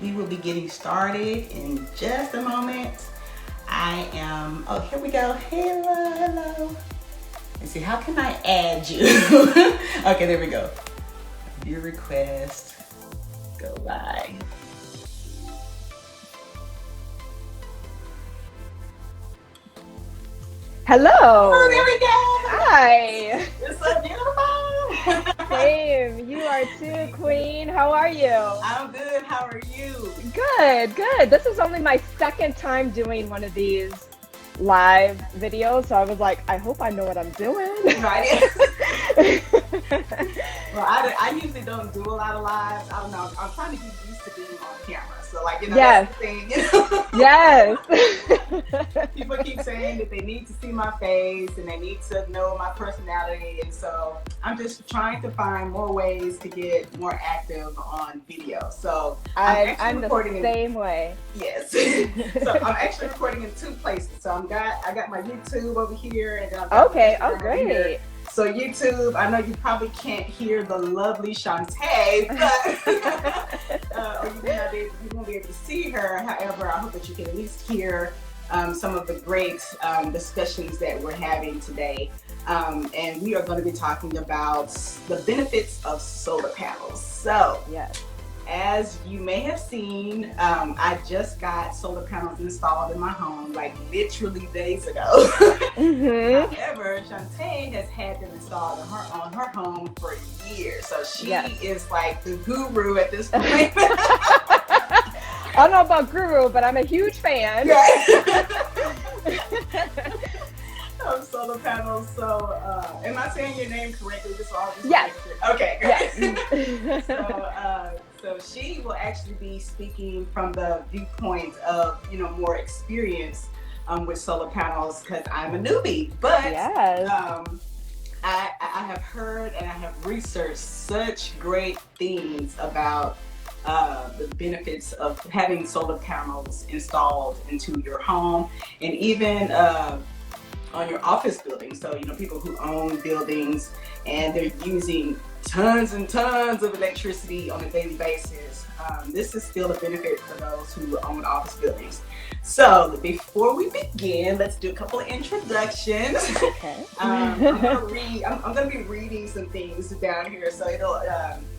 We will be getting started in just a moment. Here we go. Hello. Let's see, how can I add you? Okay, there we go. View request, go live. Hello. Oh, there we go. Hi. You're so beautiful. Same. You are too, Queen. How are you? I'm good. How are you? Good, good. This is only my second time doing one of these live videos, so I was like, I hope I know what I'm doing. Right. Well, I usually don't do a lot of lives. I don't know. I'm trying to get used to being on camera. So, Yes. that's the thing. You know? Yes. People keep saying that they need to see my face and they need to know my personality. And so I'm just trying to find more ways to get more active on video. So I'm the same way. Yes. So I'm actually recording in two places. So I got my YouTube over here, and then I've got Okay. my Oh, Instagram over here. great. So YouTube, I know you probably can't hear the lovely Shontay, but or you won't be able to see her. However, I hope that you can at least hear some of the great discussions that we're having today. And we are going to be talking about the benefits of solar panels. So, yes. As you may have seen, I just got solar panels installed in my home, like literally days ago. Mm-hmm. However, Shontay has had them installed on her home for years, so she is like the guru at this point. I don't know about guru, but I'm a huge fan. Of solar panels. So, am I saying your name correctly? Yes. Okay. Yes. So she will actually be speaking from the viewpoint of more experience with solar panels, because I'm a newbie. But yes. I have heard and I have researched such great things about the benefits of having solar panels installed into your home, and even on your office building. So, people who own buildings and they're using tons and tons of electricity on a daily basis. This is still a benefit for those who own office buildings. So before we begin, let's do a couple of introductions. Okay. I'm gonna be reading some things down here, so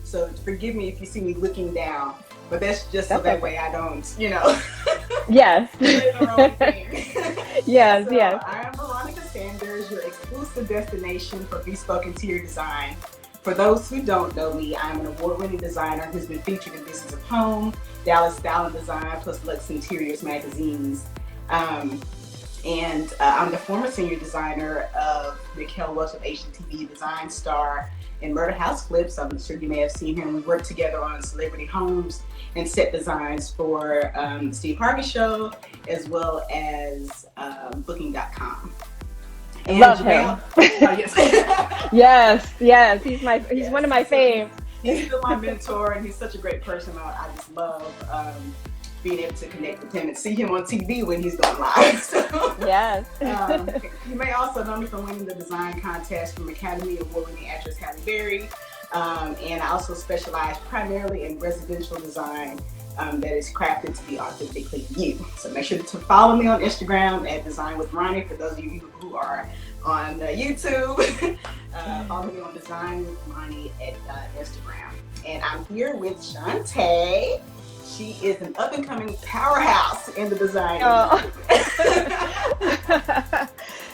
so forgive me if you see me looking down, but that's just so that way I don't, Yes. say the wrong thing. Yes, So, yes. I am Veronica Sanders, your exclusive destination for bespoke interior design. For those who don't know me, I'm an award-winning designer who's been featured in Business of Home, Dallas Style and Design, plus Lux Interiors magazines. And I'm the former senior designer of Mikhail Welch of HGTV Design Star and Murder House Flips. I'm sure you may have seen him. We worked together on celebrity homes and set designs for the Steve Harvey Show, as well as Booking.com. And Love him. Yes. He's one of my faves. He's still my mentor, and he's such a great person. I just love being able to connect with him and see him on TV when he's going live. So, yes. You may also know me from winning the design contest from Academy Award-winning actress Halle Berry. And I also specialize primarily in residential design that is crafted to be authentically you. So make sure to follow me on Instagram at Design with Ronnie. For those of you who are on YouTube, follow me on Design with Ronnie at Instagram. And I'm here with Shontay. She is an up-and-coming powerhouse in the design.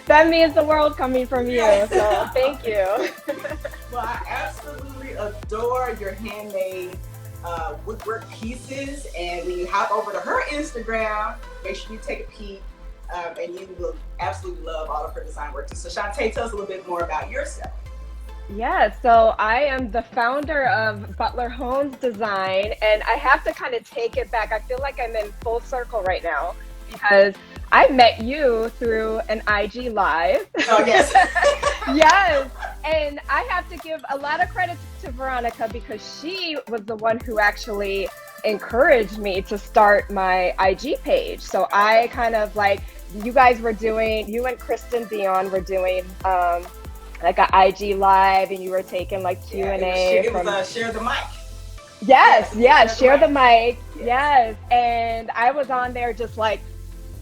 That means the world coming from you, so thank you. Well, I absolutely adore your handmade woodwork pieces, and when you hop over to her Instagram, make sure you take a peek, and you will absolutely love all of her design work. So Shontay, tell us a little bit more about yourself. Yeah, so I am the founder of Butler Homes Design, and I have to kind of take it back. I feel like I'm in full circle right now because I met you through an IG Live. Oh, yes. Yes, and I have to give a lot of credit to Veronica because she was the one who actually encouraged me to start my IG page. So I kind of you and Kristen Dion were doing like an IG Live, and you were taking Q&A. It was Share the Mic. Yes. Share the mic. Yes. And I was on there just like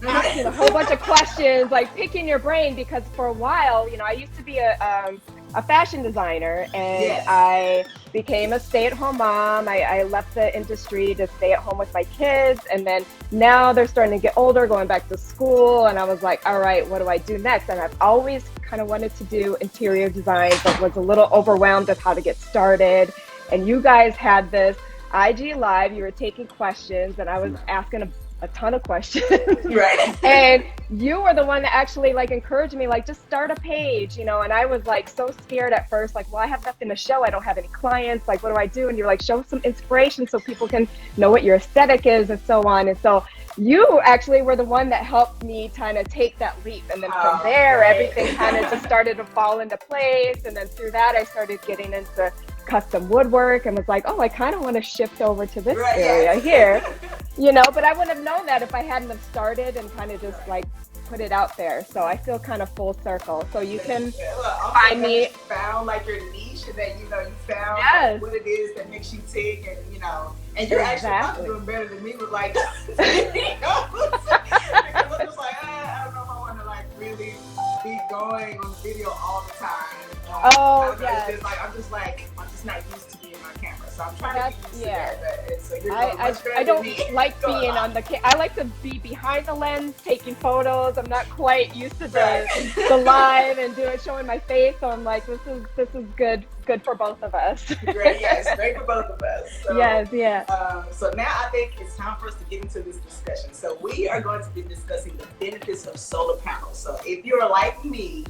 asking a whole bunch of questions, like picking your brain, because for a while, I used to be a fashion designer, and Yes. I became a stay-at-home mom. I left the industry to stay at home with my kids, and then now they're starting to get older, going back to school, and I was like, all right, what do I do next? And I've always kind of wanted to do interior design, but was a little overwhelmed of how to get started. And you guys had this IG live, you were taking questions, and I was asking a ton of questions. Right. And you were the one that actually like encouraged me, like, just start a page, and I was like so scared at first, like, well, I have nothing to show, I don't have any clients, like, what do I do? And you're like, show some inspiration so people can know what your aesthetic is and so on. And so you actually were the one that helped me kind of take that leap, and then from there, great. everything kind of just started to fall into place. And then through that, I started getting into custom woodwork and was like, oh, I kind of want to shift over to this area here, but I wouldn't have known that if I hadn't have started and kind of just like put it out there. So I feel kind of full circle. So you can find me. You found like your niche, and that you found like, what it is that makes you tick, and and you're actually doing better than me with like because I'm just like, I don't know if I want to like really be going on video all the time. I'm just not used to being on camera, so I'm trying to get used to that. But so you're doing much better I don't than me. like being on the I like to be behind the lens taking photos. I'm not quite used to the live and showing my face, so I'm like, this is good for both of us. Great, yes, great for both of us. So, so now I think it's time for us to get into this discussion. So we are going to be discussing the benefits of solar panels. So if you're like me,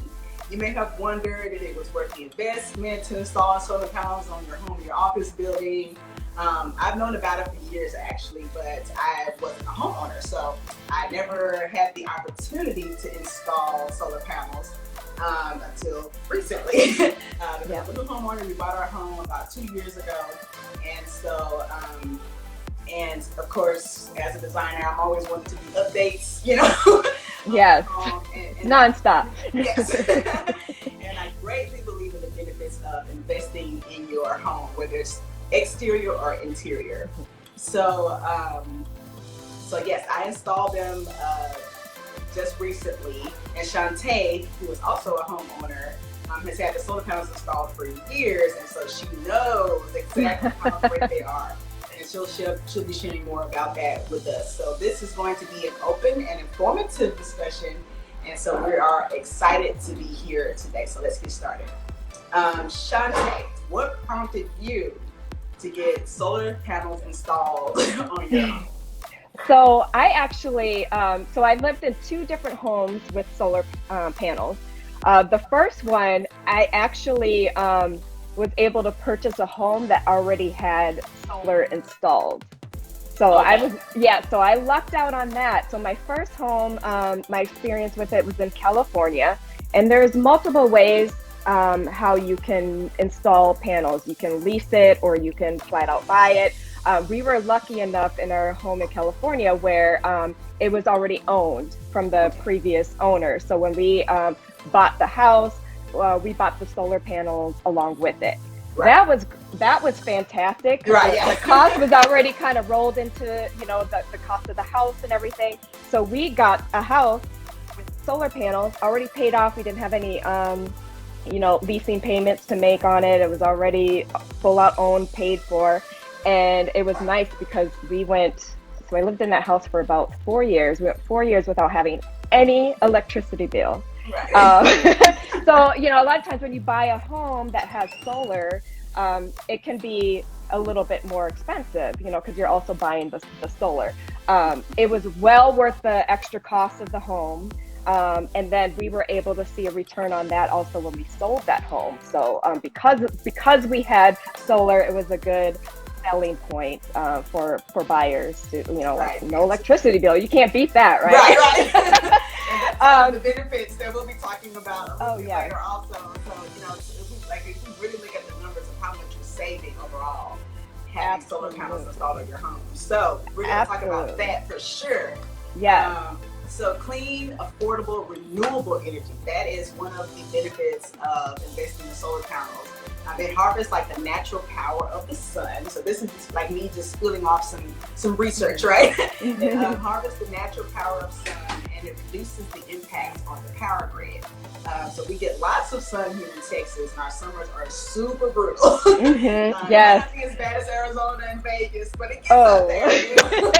you may have wondered if it was worth the investment to install solar panels on your home or your office building. I've known about it for years actually, but I wasn't a homeowner, so I never had the opportunity to install solar panels until recently. Because I'm a new homeowner, we bought our home about 2 years ago, and so and of course, as a designer, I'm always wanting to do updates, Yes. Nonstop. Yes. And I greatly believe in the benefits of investing in your home, whether it's exterior or interior. So, yes, I installed them just recently, and Shontay, who is also a homeowner, has had the solar panels installed for years, and so she knows exactly how great they are. And she'll be sharing more about that with us. So this is going to be an open and informative discussion, and so we are excited to be here today. So let's get started. Shontay, what prompted you to get solar panels installed on your home? So I actually, I lived in 2 different homes with solar panels. The first one, I actually was able to purchase a home that already had solar installed. So so I lucked out on that. So my first home, my experience with it was in California, and there's multiple ways how you can install panels. You can lease it, or you can flat out buy it. We were lucky enough in our home in California where it was already owned from the previous owner. So when we bought the house, we bought the solar panels along with it. Right. That was fantastic. Right. The cost was already kind of rolled into the cost of the house and everything. So we got a house with solar panels already paid off. We didn't have any leasing payments to make on it. It was already full out owned, paid for, and it was nice because I lived in that house for about 4 years. We went 4 years without having any electricity bill. Right. So, a lot of times when you buy a home that has solar, it can be a little bit more expensive, because you're also buying the solar. It was well worth the extra cost of the home. And then we were able to see a return on that also when we sold that home. So because we had solar, it was a good selling point for buyers to, like no electricity bill. You can't beat that, right? Right. And the benefits that we'll be talking about later also. So, if we really look at the numbers of how much you're saving overall having solar panels installed on your home. So we're going to talk about that for sure. Yeah. So clean, affordable, renewable energy. That is one of the benefits of investing in solar panels. They harvest like the natural power of the sun. So this is just like me just spilling off some research, right? They harvest the natural power of sun, and it reduces the impact on the power grid. So we get lots of sun here in Texas, and our summers are super brutal. Yes. Not as bad as Arizona and Vegas, but it gets up there. You know?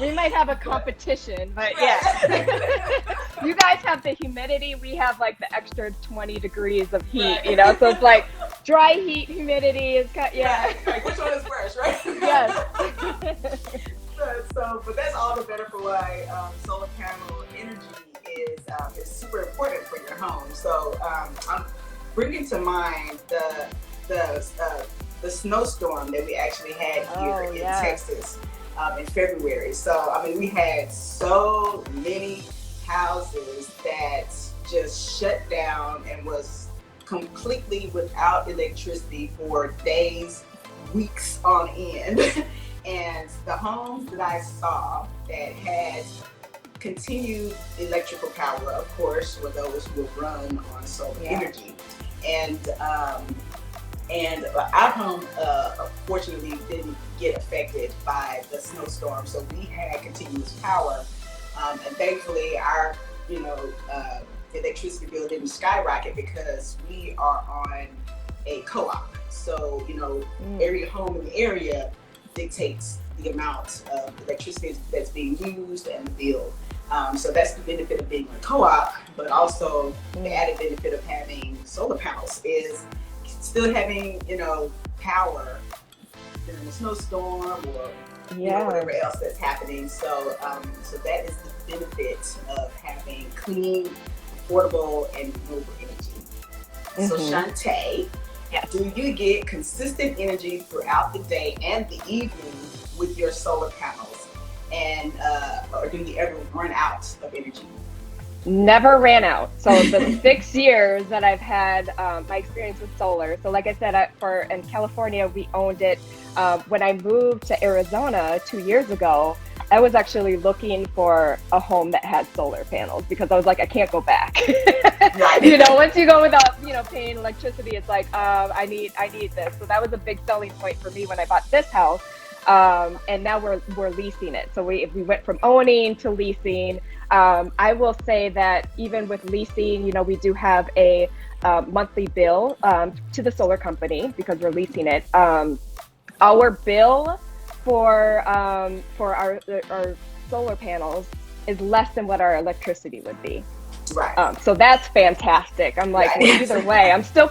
We might have a competition, but yeah. You guys have the humidity. We have like the extra 20 degrees of heat, you know? So it's like dry heat, humidity is kind of, yeah. Right. Which one is worse, right? Yes. But that's all the better for why solar panel energy is super important for your home. So I'm bringing to mind the snowstorm that we actually had here in Texas in February. So I mean, we had so many houses that just shut down and was completely without electricity for days, weeks on end. And the homes that I saw that had continued electrical power, of course, were those who were run on solar energy. And our home, fortunately, didn't get affected by the snowstorm, so we had continuous power. And thankfully, our electricity bill didn't skyrocket because we are on a co-op. So every home in the area dictates the amount of electricity that's being used and the bill. So that's the benefit of being on a co-op, but also the added benefit of having solar panels is still having power during a snowstorm or whatever else that's happening. So that is the benefit of having clean, affordable, and renewable energy. So Shontay, do you get consistent energy throughout the day and the evening with your solar panels, and or do you ever run out of energy? Never ran out. So the 6 years that I've had my experience with solar. So like I said, in California, we owned it. When I moved to Arizona 2 years ago, I was actually looking for a home that had solar panels because I was like, I can't go back. Once you go without, paying electricity, it's like, I need this. So that was a big selling point for me when I bought this house. And now we're leasing it. So we went from owning to leasing. I will say that even with leasing, we do have a monthly bill to the solar company because we're leasing it. Our bill for our solar panels is less than what our electricity would be. Right. So that's fantastic. I'm like, well, either way, I'm still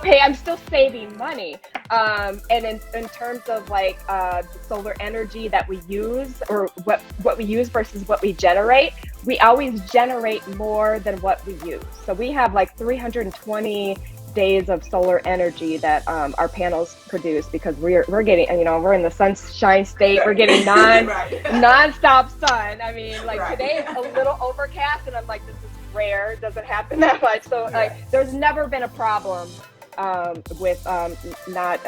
saving money. And in terms of like the solar energy that we use or what we use versus what we generate, we always generate more than what we use. So we have like 320 days of solar energy that our panels produce because we're getting, we're in the sunshine state. We're getting non-stop sun. I mean, like today is a little overcast and I'm like, this is rare. It doesn't happen that much. So like there's never been a problem with not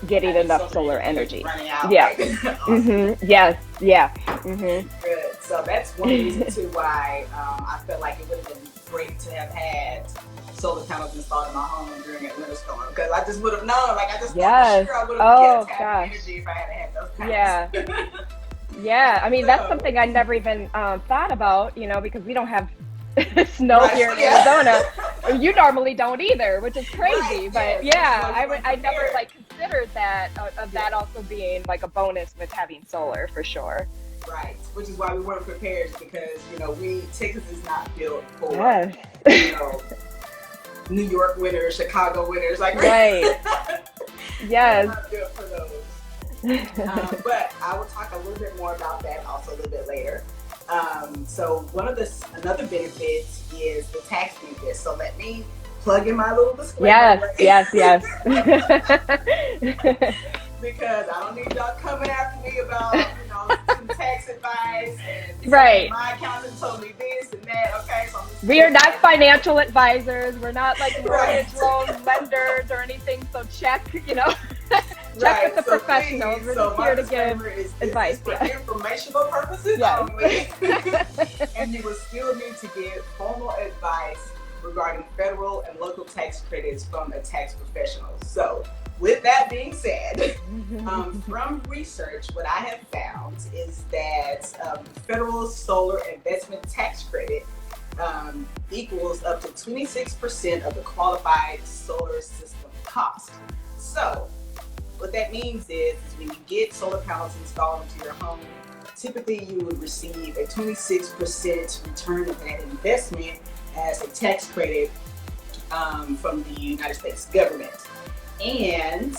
getting enough solar energy. Running out. Awesome. Yes. Good. So that's one reason too why I felt like it would have been great to have had solar panels installed in my home during a winter storm because I just would have known. Like I just sure I would have kept having energy if I had those panels. Yeah. I mean, that's something I never even thought about, because we don't have snow here in Arizona. You normally don't either, which is crazy. But I never like considered that of that also being like a bonus with having solar for sure. Right, which is why we weren't prepared because Texas is not built for New York winters, Chicago winters, like right. Yes, not built for those. But I will talk a little bit more about that also a little bit later. So another benefit is the tax benefit. So let me plug in my little disclaimer. Yes. Because I don't need y'all coming after me about some tax advice, and Right. my accountant told me this and that. Okay, so I'm just We are not financial advisors. We're not like right. mortgage loan lenders or anything. So check, check Right. with the So professionals. please, We're so just my here to give disclaimer is advice. for informational purposes Yes. only, and you will still need to get formal advice regarding federal and local tax credits from a tax professional. So, with that being said, from research, what I have found is that federal solar investment tax credit equals up to 26% of the qualified solar system cost. So, what that means is when you get solar panels installed into your home, typically you would receive a 26% return of that investment as a tax credit from the United States government. And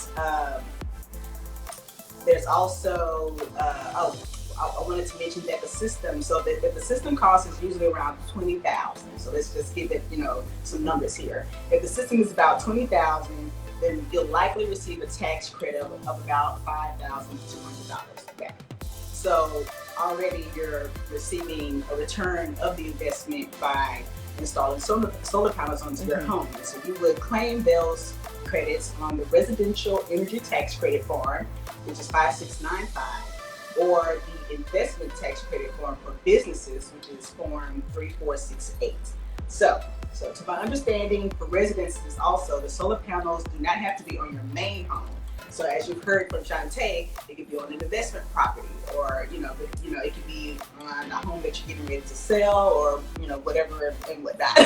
there's also, I wanted to mention that the system, so that the system cost is usually around $20,000. So let's just give it, some numbers here. If the system is about $20,000, then you'll likely receive a tax credit of about $5,200 back. So already you're receiving a return of the investment by installing solar panels onto your home. So you would claim those credits on the residential energy tax credit form, which is 5695, or the investment tax credit form for businesses, which is form 3468. So to my understanding, for residences also, the solar panels do not have to be on your main home. So as you've heard from Shontay, it could be on an investment property, or it could be on a home that you're getting ready to sell, or whatever and whatnot.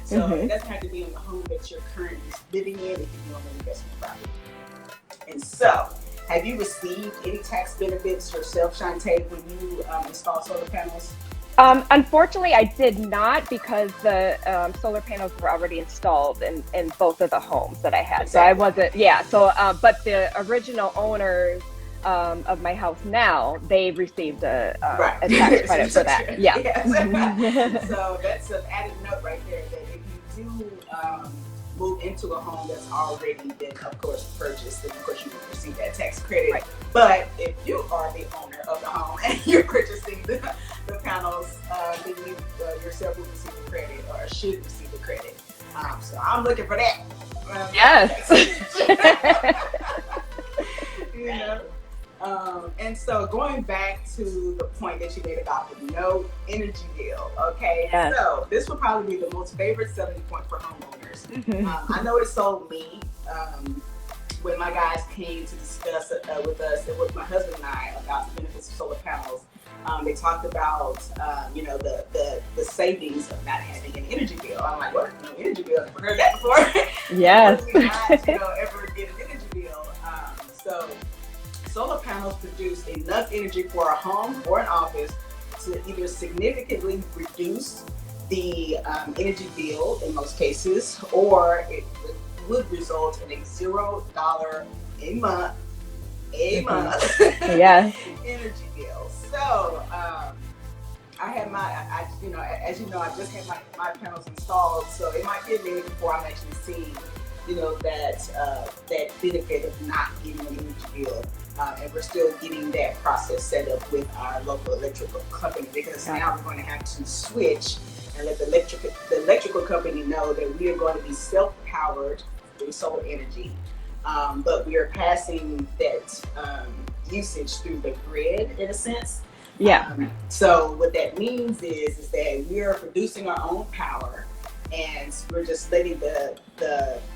So it doesn't have to be in the home that you're currently living in. It can be on an investment property. And so, have you received any tax benefits yourself, Shontay, when you install solar panels? Unfortunately, I did not, because the solar panels were already installed in both of the homes that I had. Exactly. So I wasn't, yeah. So, but the original owners of my house now, they received a tax credit for that. Yeah. Yes. So that's an added note right there, that if you do move into a home that's already been, of course, purchased, then of course you will receive that tax credit. Right. But if you are the owner of the home and you're purchasing the panels, then you yourself will receive the credit, or should receive the credit. So I'm looking for that. Yes. And so going back to the point that you made about the no energy bill, okay? Yes. So this would probably be the most favorite selling point for homeowners. I know it sold me when my guys came to discuss with us and with my husband and I about the benefits of solar panels. They talked about the savings of not having an energy bill. I'm like, what? No energy bill? I've never heard that before. Yes. Not, ever get an energy bill. So solar panels produce enough energy for a home or an office to either significantly reduce the energy bill in most cases, or it would result in a $0 a month yes. energy bill. So I had as you know, I just had my panels installed, so it might be a minute before I'm actually seeing that benefit of not getting an energy bill. And we're still getting that process set up with our local electrical company, because now we're going to have to switch and let the electrical company know that we are going to be self-powered through solar energy, but we are passing that usage through the grid in a sense. Yeah. So what that means is that we are producing our own power, and we're just letting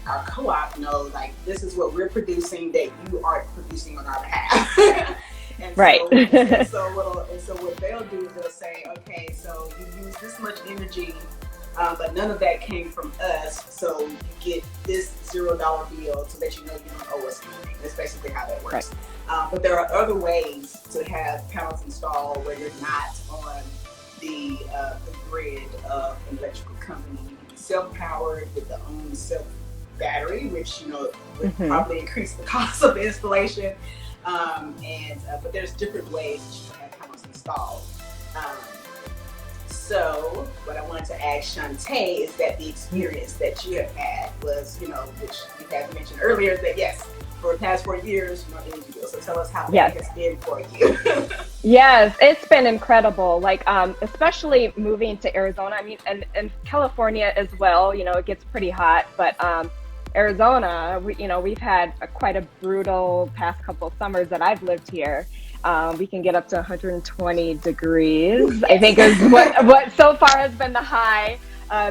our co-op know, like, this is what we're producing that you aren't producing on our behalf. And right. So what they'll do is they'll say, okay, so you use this much energy, but none of that came from us, so you get this $0 bill to let you know you don't owe us anything. That's basically how that works. Right. But there are other ways to have panels installed where you're not on the grid of an electrical company. You can be self-powered with the own self-battery, which would probably increase the cost of the installation. But there's different ways that you can have panels installed. So what I wanted to ask Shontay is that the experience that you have had was, which you had mentioned earlier, that yes, for the past 4 years, no energy bill. So tell us how that Yes. has been for you. Yes, it's been incredible. Like, especially moving to Arizona. I mean, and California as well. It gets pretty hot, but Arizona, we've had quite a brutal past couple summers that I've lived here. We can get up to 120 degrees, I think is what so far has been the high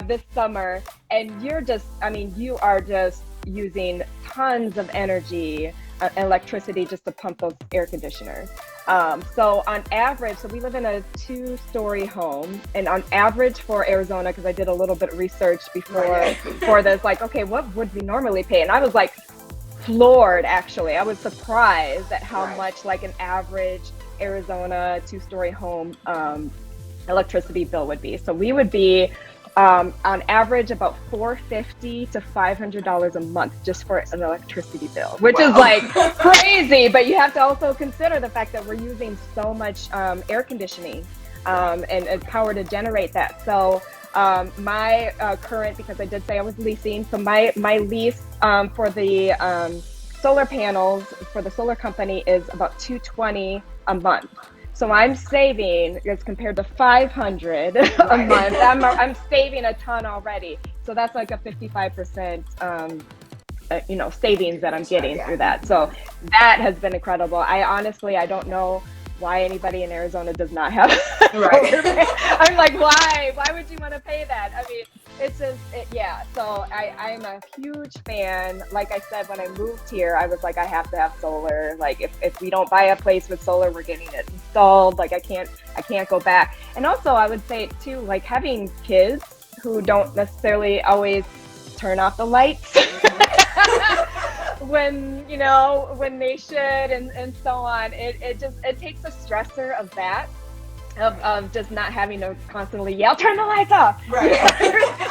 this summer. And I mean, you are just using tons of energy, electricity just to pump those air conditioners. So on average, so we live in a 2-story home, and on average for Arizona, because I did a little bit of research before this, like, okay, what would we normally pay? And I was like floored, actually. I was surprised at how much like an average Arizona 2-story home electricity bill would be. So we would be on average about $450 to $500 a month just for an electricity bill, which is like crazy. But you have to also consider the fact that we're using so much air conditioning and power to generate that. So my current, because I did say I was leasing, so my lease for the solar panels for the solar company is about $220 a month. So I'm saving, as compared to $500 a month, I'm saving a ton already. So that's like a 55% savings that I'm getting through that. So that has been incredible. I don't know why anybody in Arizona does not have solar. I'm like, why would you want to pay that? I mean, it's just yeah. So I'm a huge fan. Like I said, when I moved here, I was like, I have to have solar. Like if we don't buy a place with solar, we're getting it installed. Like I can't go back. And also I would say too, like having kids who don't necessarily always turn off the lights when they should, and so on. It takes the stressor of that, of just not having to constantly yell, turn the lights off.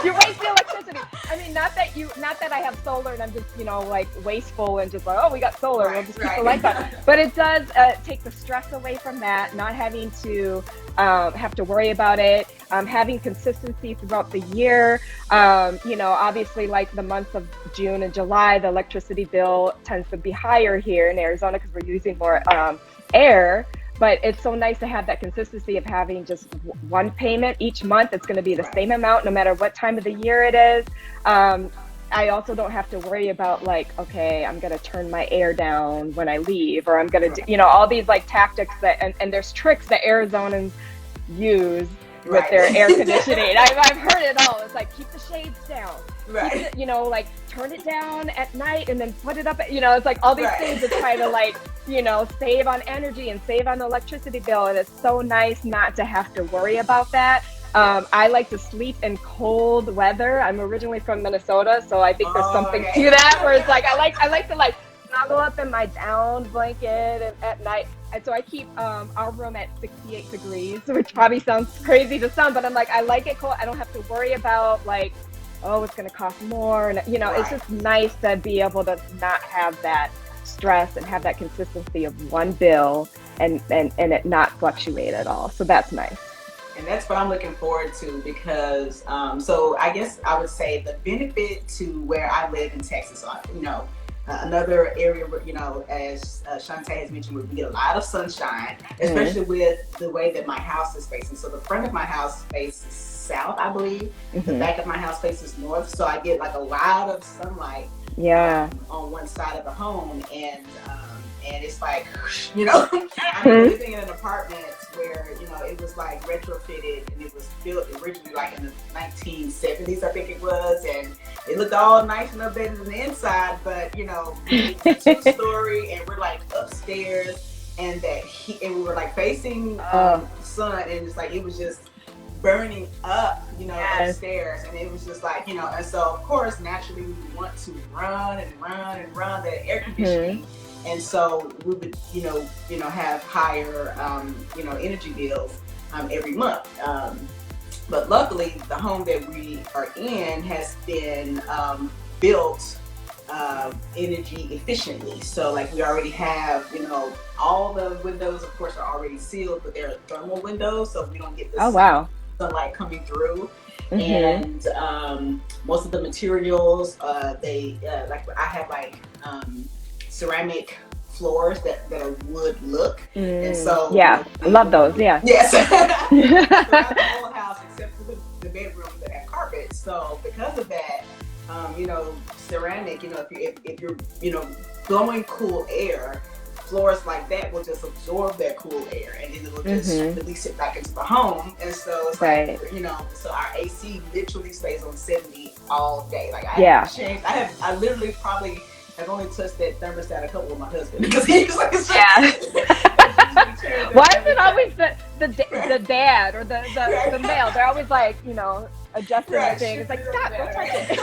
You're wasting electricity. I mean, not that I have solar and I'm just like wasteful and just like, oh, we got solar, we'll just keep the lights on. But it does take the stress away from that, not having to have to worry about it, having consistency throughout the year. Obviously, like the months of June and July, the electricity bill tends to be higher here in Arizona because we're using more air. But it's so nice to have that consistency of having just one payment each month. It's going to be the same amount no matter what time of the year it is. I also don't have to worry about like, okay, I'm going to turn my air down when I leave, or I'm going to do, all these like tactics that, and there's tricks that Arizonans use with their air conditioning. I've heard it all. It's like, keep the shades down. Keep it, like turn it down at night and then put it up. It's like all these things to try to like, save on energy and save on the electricity bill. And it's so nice not to have to worry about that. I like to sleep in cold weather. I'm originally from Minnesota, so I think there's something to that where it's like I like to like snuggle up in my down blanket at night. And so I keep our room at 68 degrees, which probably sounds crazy to some, but I'm like, I like it cold. I don't have to worry about like, oh, it's going to cost more. And, it's just nice to be able to not have that stress and have that consistency of one bill and it not fluctuate at all. So that's nice. And that's what I'm looking forward to because, so I guess I would say the benefit to where I live in Texas, another area where, as Shontay has mentioned, where we get a lot of sunshine, especially with the way that my house is facing. So the front of my house faces south, I believe. The back of my house faces north. So I get like a lot of sunlight on one side of the home. And it's like, I'm living in an apartment where, it was like retrofitted and it was built originally like in the 1970s, I think it was. And it looked all nice and updated on the inside, but, it's a 2-story and we're like upstairs and and we were like facing sun, and it's like, it was just burning up, upstairs, and it was just like, and so of course naturally we would want to run the air conditioning, and so we would, have higher, energy bills every month. But luckily, the home that we are in has been built energy efficiently. So like we already have, all the windows, of course, are already sealed, but they're thermal windows, so we don't get the sunlight coming through. Mm-hmm. And most of the materials, they like I have like ceramic floors that are wood look, and so Yeah, I love those. Yeah. yes, throughout the whole house except for the bedrooms that have carpet. So because of that, ceramic, if you're blowing cool air, floors like that will just absorb that cool air and then it will just release it back into the home. And so it's Right. like, so our AC literally stays on 70 all day. Like I Yeah. haven't changed. I literally probably have only touched that thermostat a couple with my husband because he's like, Yeah. Why is it always the right, dad or the right, male? They're always like, adjusting the right, thing. It's like, shifting up stop, and don't touch it.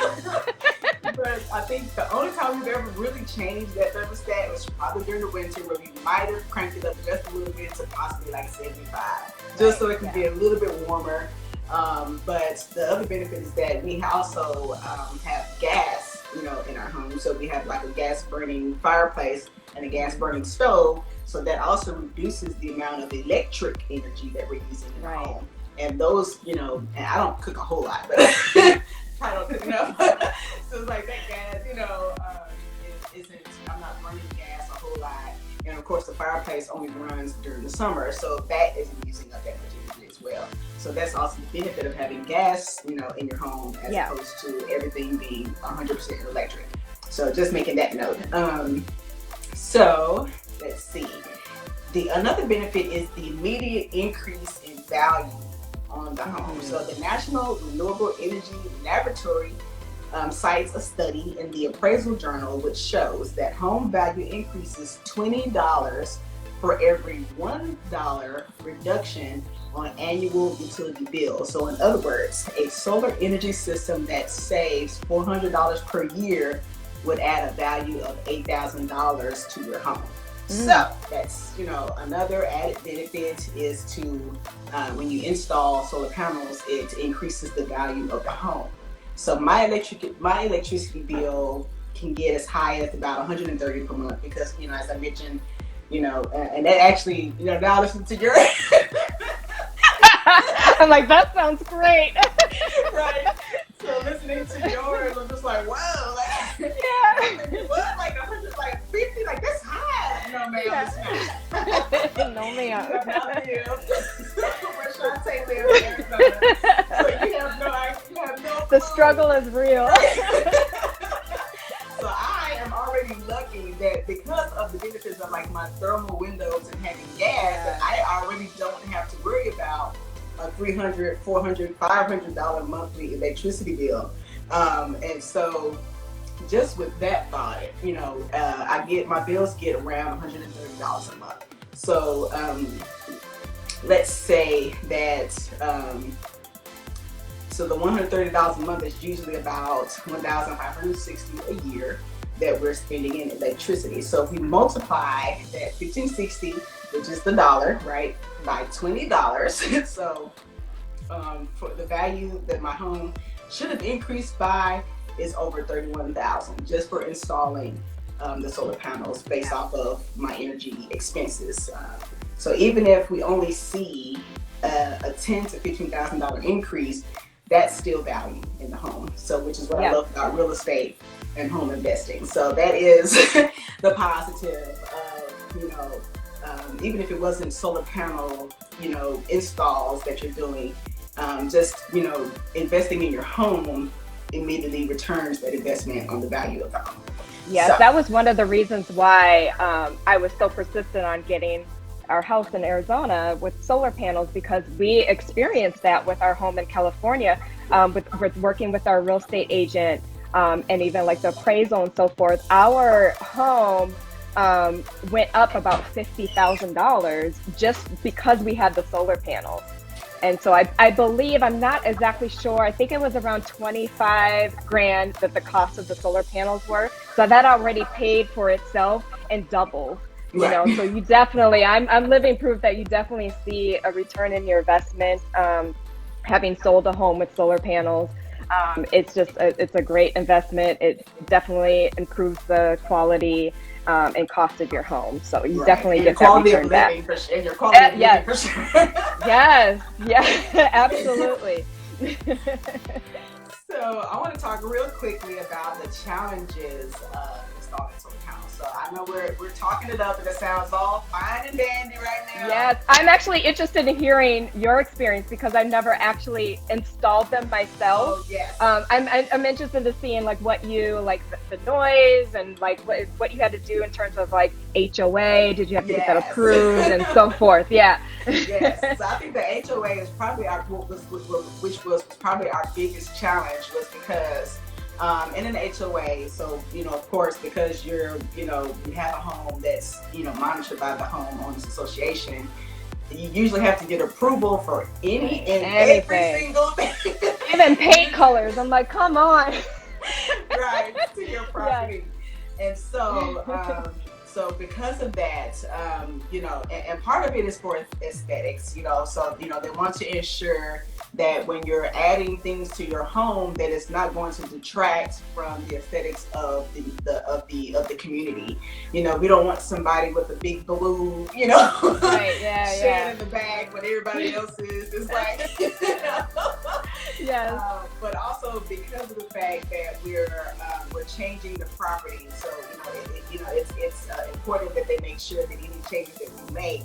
down. But I think the only time we've ever really changed that thermostat was probably during the winter where we might have cranked it up just a little bit to possibly like 75, just so it can be a little bit warmer. But the other benefit is that we also have gas, in our home. So we have like a gas burning fireplace and a gas burning stove. So that also reduces the amount of electric energy that we're using in the home. And those, and I don't cook a whole lot, but I don't cook enough. So it's like that gas, I'm not burning gas a whole lot. And of course, the fireplace only runs during the summer, so that isn't using up that much energy as well. So that's also the benefit of having gas, in your home as opposed to everything being 100% electric. So just making that note. So let's see. Another benefit is the immediate increase in value on the home. So the National Renewable Energy Laboratory cites a study in the Appraisal Journal which shows that home value increases $20 for every $1 reduction on annual utility bill. So in other words, a solar energy system that saves $400 per year would add a value of $8,000 to your home. So that's, another added benefit is to, when you install solar panels, it increases the value of the home. So my electricity bill can get as high as about $130 per month because, as I mentioned, and that actually, now listen to your. I'm like, that sounds great. Right. So listening to yours, I'm just like, whoa, it was like 100, like 50, like that's high. No, ma'am, it's not. No, ma'am. You have not lived where Shontay lives in Arizona. So you have no clue. The struggle is real. So I am already lucky that because of the benefits of like my thermal windows and having gas, that I already don't have to worry about a $300, $400, $500 monthly electricity bill. And so just with that thought, my bills get around $130 a month. So let's say that so the $130 a month is usually about $1,560 a year that we're spending in electricity. So if we multiply that $1,560, which is the dollar, right, by $20, so for the value that my home should have increased by is over $31,000 just for installing the solar panels based off of my energy expenses. So even if we only see a $10,000 to $15,000 increase, that's still value in the home. So which is what I love about real estate and home investing. So that is the positive of, even if it wasn't solar panel, installs that you're doing, just, investing in your home immediately returns that investment on the value of the home. Yes, so that was one of the reasons why I was so persistent on getting our house in Arizona with solar panels, because we experienced that with our home in California, with working with our real estate agent, and even like the appraisal and so forth. Our home went up about $50,000 just because we had the solar panels. And so I believe, I'm not exactly sure, I think it was around 25 grand that the cost of the solar panels were. So that already paid for itself and doubled. Right. So you definitely, I'm living proof that you definitely see a return in your investment, having sold a home with solar panels. It's just, it's a great investment. It definitely improves the quality and cost of your home. So you definitely get that return back. And your quality of living for sure. Yes, absolutely. So I want to talk real quickly about the challenges of installing solar panels. So I know we're talking it up and it sounds all fine and dandy right now. Yes, I'm actually interested in hearing your experience because I've never actually installed them myself. Oh yes. I'm interested in seeing like what you like the noise and like what you had to do in terms of like HOA. Did you have to get that Yes. approved and so forth? Yeah. Yes. So I think the HOA is probably which was probably our biggest challenge was because in an HOA, so of course, because you have a home that's monitored by the homeowners association, you usually have to get approval for any and every Anything. single thing. Even paint colors. I'm like, come on. Right, to your Yes. property. And so because of that, and part of it is for aesthetics, so they want to ensure that when you're adding things to your home, that it's not going to detract from the aesthetics of the community. We don't want somebody with a big blue, Right, yeah, shed yeah. in the back when everybody else is like, Yes. but also because of the fact that we're changing the property, so it's important that they make sure that any changes that we make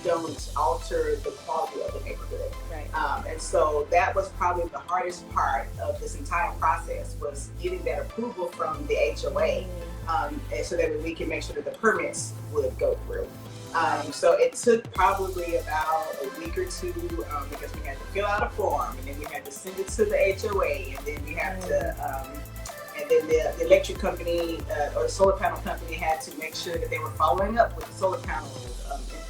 don't alter the quality of the neighborhood. Right. And so that was probably the hardest part of this entire process was getting that approval from the HOA, and so that we can make sure that the permits would go through. So it took probably about a week or two because we had to fill out a form and then we had to send it to the HOA and then we had to and then the electric company or the solar panel company had to make sure that they were following up with the solar panel,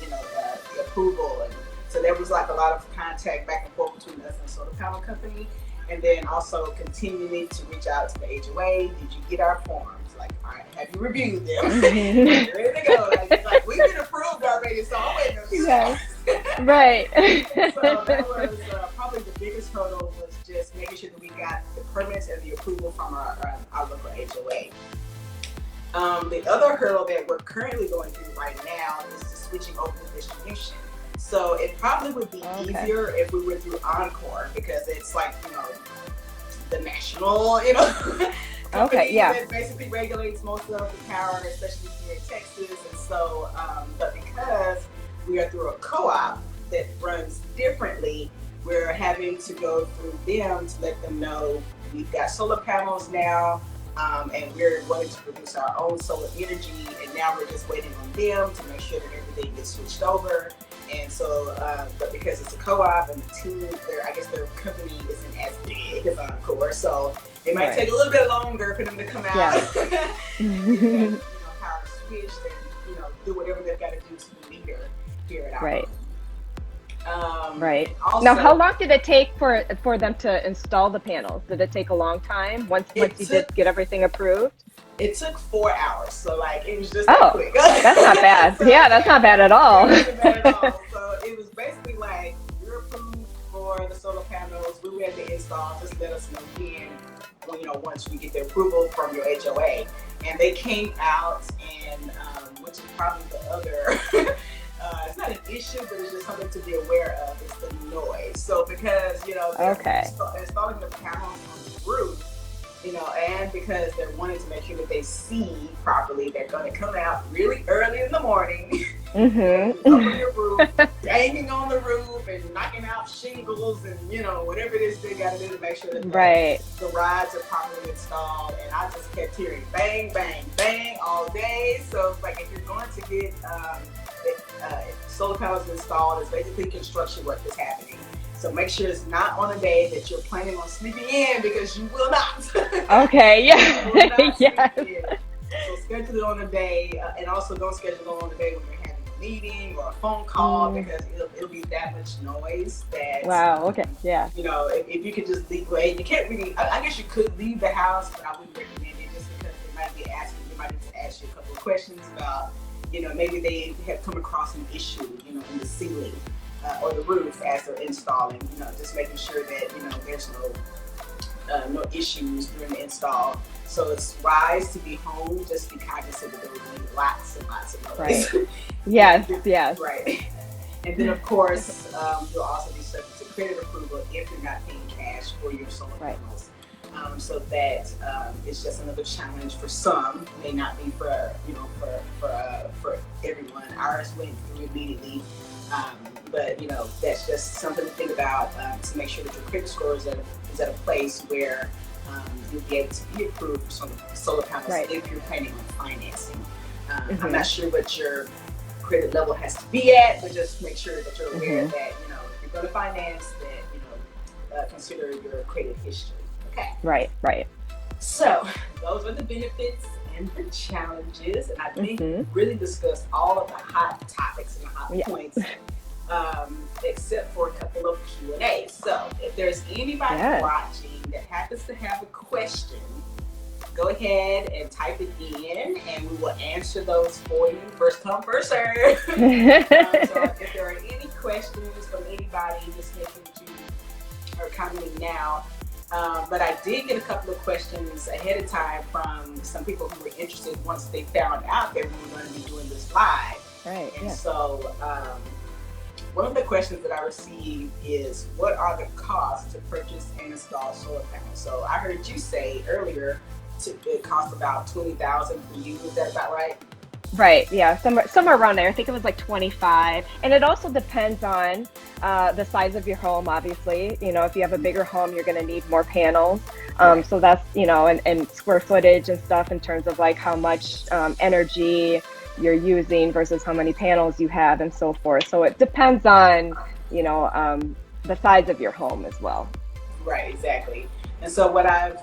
the approval. And so there was like a lot of contact back and forth between us and the solar panel company. And then also continuing to reach out to the HOA. Did you get our forms? Like, all right, have you reviewed them? Ready to go. Like we've been approved already, so I'm waiting on you. Yes. Right. So that was probably the biggest hurdle was just making sure that we got the permits and the approval from our local HOA. The other hurdle that we're currently going through right now is the switching over the distribution. So it probably would be easier if we went through Encore because it's like, the national, company that basically regulates most of the power, especially here in Texas. And so, but because we are through a co-op that runs differently, we're having to go through them to let them know we've got solar panels now, and we're wanting to produce our own solar energy, and now we're just waiting on them to make sure that everything gets switched over. And so, but because it's a co-op and the team, I guess their company isn't as big as Encore, so it might take a little bit longer for them to come out, and, power switch and do whatever they've got to do to the meter here at our home. Right. Also, now, how long did it take for them to install the panels? Did it take a long time once you did get everything approved? It took 4 hours, so like it was just that quick. That's not bad. So, yeah, that's not bad at all. It wasn't bad at all. So it was basically like you're approved for the solar panels. We had to install. Just let us know when, once we get the approval from your HOA. And they came out, and which is probably the other. It's not an issue, but it's just something to be aware of. Is the noise. So because they're installing the panels on the roof. And because they're wanting to make sure that they see properly, they're going to come out really early in the morning, over your roof, banging on the roof and knocking out shingles and, whatever it is they got to do to make sure that the rods are properly installed. And I just kept hearing bang, bang, bang all day. So it's like if you're going to get solar panels installed, it's basically construction work that's happening. So make sure it's not on a day that you're planning on sleeping in because you will not. Okay, yeah. You will not Yes. sleep in. So schedule it on a day, and also don't schedule it on a day when you're having a meeting or a phone call because it'll be that much noise that. Wow. Okay. Yeah. If you could just leave, you can't really. I guess you could leave the house, but I wouldn't recommend it just because they might need to ask you a couple of questions about, maybe they have come across an issue, in the ceiling. Or the roof as they're installing, just making sure that there's no issues during the install. So it's wise to be home, just be cognizant that there will be lots and lots of noise. Right. Yes. Right. And then of course you'll also be subject to credit approval if you're not paying cash for your solar Right. panels. So that it's just another challenge for some, may not be for for everyone. Ours went through immediately, but that's just something to think about to make sure that your credit score is at a place where you'll be able to be approved for some solar panels Right. if you're planning on financing. I'm not sure what your credit level has to be at, but just make sure that you're aware that if you're going to finance, that consider your credit history. Okay. Right. Right. So those are the benefits and the challenges, and I think we really discussed all of the hot topics and the hot points, except for a couple of Q&As. So if there's anybody watching that happens to have a question, go ahead and type it in, and we will answer those for you. First come, first serve. So if there are any questions from anybody, just make sure that you are commenting now. But I did get a couple of questions ahead of time from some people who were interested once they found out that we were going to be doing this live. Right. And so one of the questions that I received is, what are the costs to purchase and install solar panels? So I heard you say earlier it costs about $20,000 for you. Is that about right? Right. Yeah. Somewhere around there. I think it was like 25. And it also depends on the size of your home, obviously. If you have a bigger home, you're going to need more panels. So that's, and square footage and stuff in terms of like how much energy you're using versus how many panels you have and so forth. So it depends on, the size of your home as well. Right. Exactly. And so what I've,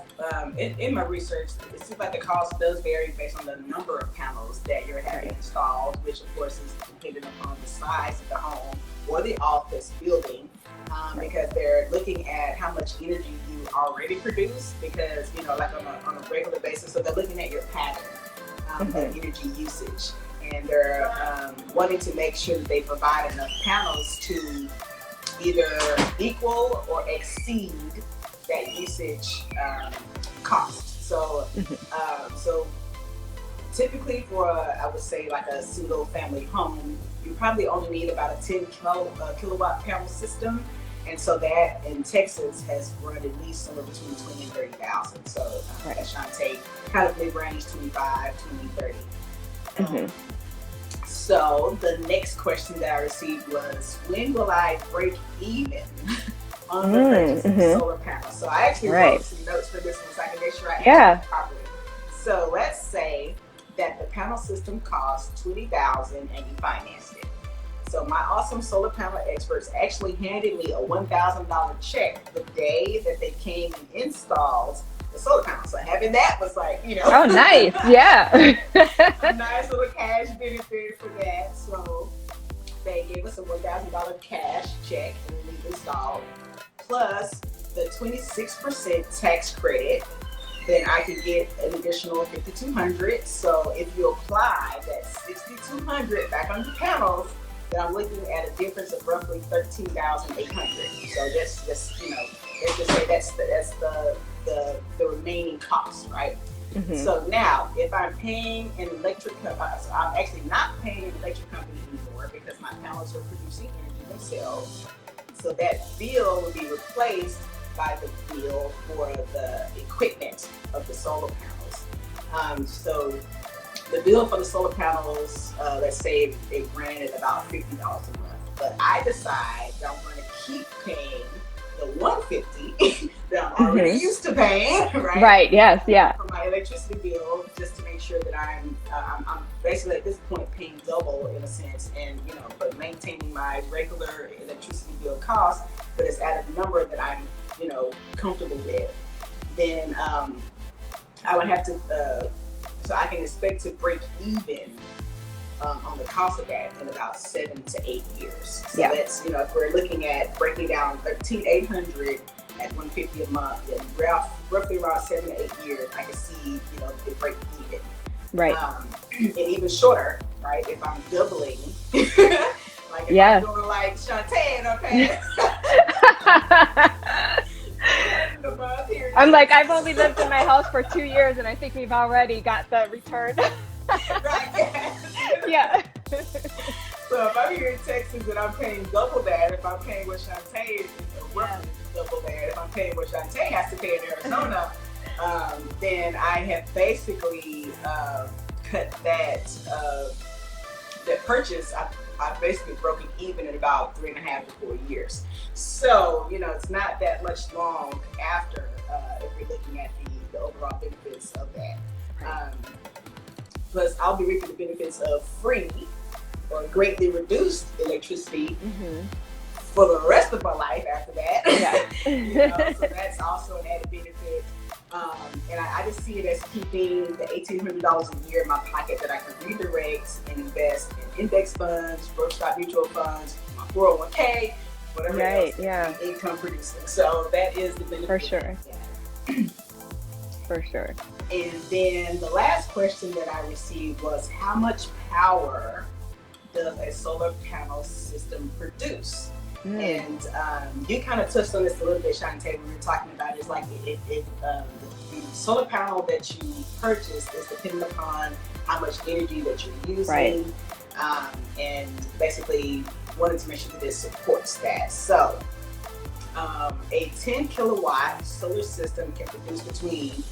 in my research, it seems like the cost does vary based on the number of panels that you're having installed, which of course is dependent upon the size of the home or the office building, because they're looking at how much energy you already produce, because, like on a regular basis, so they're looking at your pattern of energy usage. And they're wanting to make sure that they provide enough panels to either equal or exceed that usage cost. So, so typically for I would say like a single family home, you probably only need about a 10 kilowatt panel system, and so that in Texas has run at least somewhere between 20 and 30,000. So as Shontay kind of mid-range 25, 20, 30. So the next question that I received was, when will I break even on the purchase of solar panels? So I actually wrote some notes for this one so I can make sure I answer it properly. So let's say that the panel system costs $20,000 and you financed it. So my awesome solar panel experts actually handed me a $1,000 check the day that they came and installed the solar panel. So having that was like, oh, nice. Yeah. a nice little cash benefit for that. So they gave us a $1,000 cash check and we installed, plus the 26% tax credit. Then I could get an additional $5,200. So if you apply that $6,200 back on the panels, then I'm looking at a difference of roughly $13,800. So just let's just say that's the remaining cost, right? So now, if I'm paying an electric company, so I'm actually not paying an electric company anymore because my panels are producing energy themselves. So that bill will be replaced by the bill for the equipment of the solar panels. So the bill for the solar panels, let's say it ran at about $50 a month, but I decide that I'm going to keep paying the $150 that I'm already used to paying, right? Right. Yes. Yeah. For my electricity bill, just to make sure that I'm basically at this point paying double in a sense, and but maintaining my regular electricity bill cost, but it's at a number that I'm comfortable with. Then I would have to, so I can expect to break even on the cost of that in about 7 to 8 years. So that's, if we're looking at breaking down $13,800 at $150 a month, then roughly around 7 to 8 years, I can see, it break even. Right. And even shorter, right? If I'm doubling, like if I'm doing like Shontay, okay? I'm like, I've only lived in my house for 2 years, and I think we've already got the return. Right. Yeah. So if I'm here in Texas and I'm paying double that, if I'm paying what Shontay is roughly double that, if I'm paying what Shontay has to pay in Arizona, then I have basically cut that purchase. I've basically broken even in about 3.5 to 4 years. So, it's not that much long after if you're looking at the overall benefits of that. Plus, I'll be reaping the benefits of free or greatly reduced electricity for the rest of my life after that. Yeah. So that's also an added benefit. And I just see it as keeping the $1,800 a year in my pocket that I can redirect and invest in index funds, growth stock mutual funds, my 401k, whatever else that be income producing. So that is the benefit. For sure. For sure. And then the last question that I received was, how much power does a solar panel system produce? And you kind of touched on this a little bit, Shontay, when we were talking about it's like the solar panel that you purchase is dependent upon how much energy that you're using. Right. And basically wanted to make sure that it supports that. So a 10 kilowatt solar system can produce between